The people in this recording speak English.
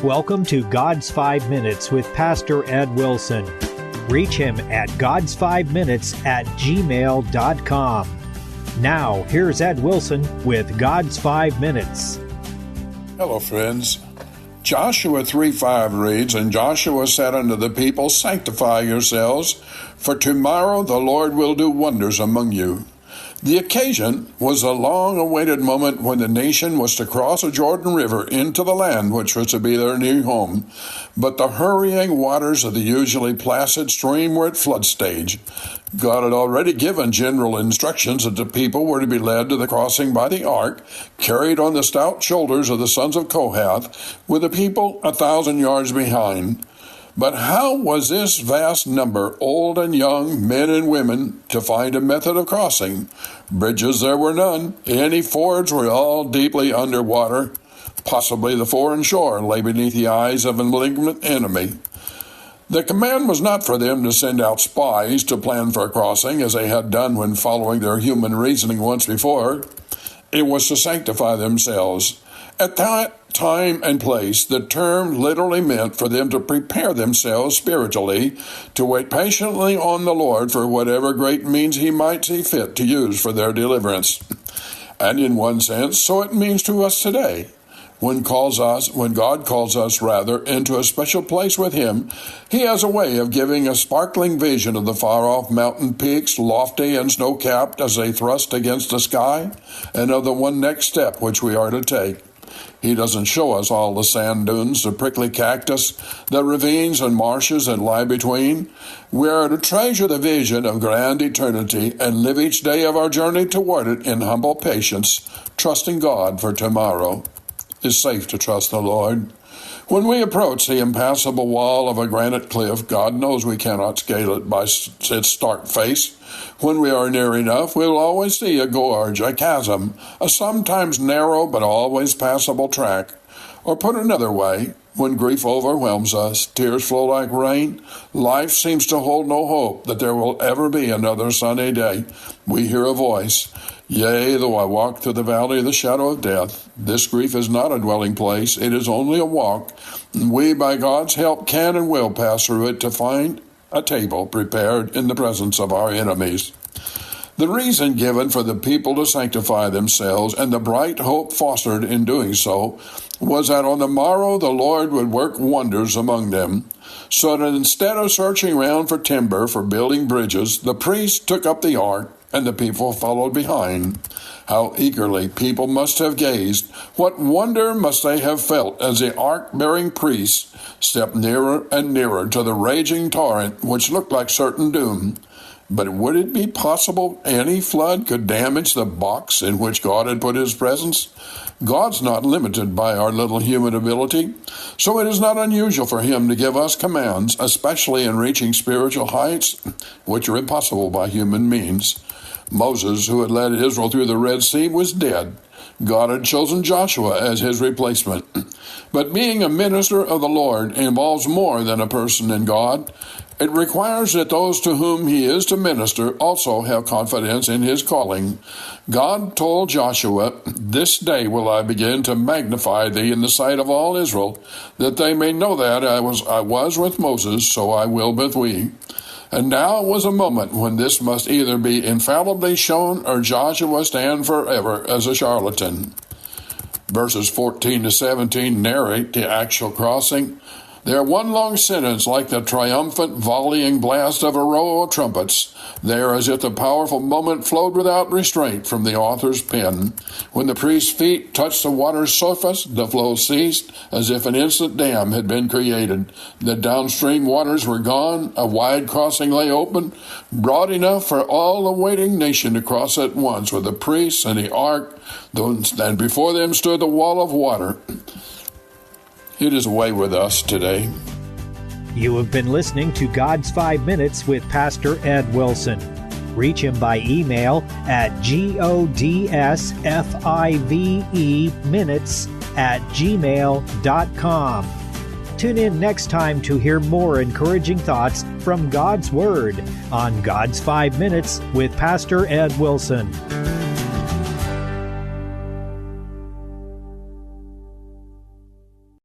Welcome to God's 5 Minutes with Pastor Ed Wilson. Reach him at gods5minutes@gmail.com. Now, here's Ed Wilson with God's 5 Minutes. Hello, friends. Joshua 3:5 reads, "And Joshua said unto the people, Sanctify yourselves, for tomorrow the Lord will do wonders among you." The occasion was a long-awaited moment when the nation was to cross the Jordan River into the land which was to be their new home. But the hurrying waters of the usually placid stream were at flood stage. God had already given general instructions that the people were to be led to the crossing by the ark, carried on the stout shoulders of the sons of Kohath, with the people 1,000 yards behind. But how was this vast number, old and young, men and women, to find a method of crossing? Bridges there were none. Any fords were all deeply underwater. Possibly the foreign shore lay beneath the eyes of a malignant enemy. The command was not for them to send out spies to plan for a crossing, as they had done when following their human reasoning once before. It was to sanctify themselves. At that time and place, the term literally meant for them to prepare themselves spiritually, to wait patiently on the Lord for whatever great means he might see fit to use for their deliverance. And in one sense, so it means to us today. When God calls us into a special place with him, he has a way of giving a sparkling vision of the far-off mountain peaks, lofty and snow-capped as they thrust against the sky, and of the one next step which we are to take. He doesn't show us all the sand dunes, the prickly cactus, the ravines and marshes that lie between. We are to treasure the vision of grand eternity and live each day of our journey toward it in humble patience, trusting God for tomorrow. It's safe to trust the Lord. When we approach the impassable wall of a granite cliff, God knows we cannot scale it by its stark face. When we are near enough, we will always see a gorge, a chasm, a sometimes narrow but always passable track. Or put another way, when grief overwhelms us, tears flow like rain, life seems to hold no hope that there will ever be another sunny day, we hear a voice. Yea, though I walk through the valley of the shadow of death, this grief is not a dwelling place, it is only a walk. We, by God's help, can and will pass through it to find a table prepared in the presence of our enemies. The reason given for the people to sanctify themselves and the bright hope fostered in doing so was that on the morrow the Lord would work wonders among them, so that instead of searching around for timber for building bridges, the priests took up the ark and the people followed behind. How eagerly people must have gazed. What wonder must they have felt as the ark-bearing priests stepped nearer and nearer to the raging torrent which looked like certain doom. But would it be possible any flood could damage the box in which God had put his presence? God's not limited by our little human ability, so it is not unusual for him to give us commands, especially in reaching spiritual heights, which are impossible by human means. Moses, who had led Israel through the Red Sea, was dead. God had chosen Joshua as his replacement. But being a minister of the Lord involves more than a person in God. It requires that those to whom he is to minister also have confidence in his calling. God told Joshua, "This day will I begin to magnify thee in the sight of all Israel, that they may know that I was with Moses, so I will with thee." And now was a moment when this must either be infallibly shown or Joshua stand forever as a charlatan. Verses 14 to 17 narrate the actual crossing. They are one long sentence like the triumphant volleying blast of a row of trumpets. They are as if the powerful moment flowed without restraint from the author's pen. When the priest's feet touched the water's surface, the flow ceased as if an instant dam had been created. The downstream waters were gone. A wide crossing lay open, broad enough for all the waiting nation to cross at once with the priests and the ark, and before them stood the wall of water. It is away with us today. You have been listening to God's 5 Minutes with Pastor Ed Wilson. Reach him by email at godsfiveminutes@gmail.com. Tune in next time to hear more encouraging thoughts from God's Word on God's 5 Minutes with Pastor Ed Wilson.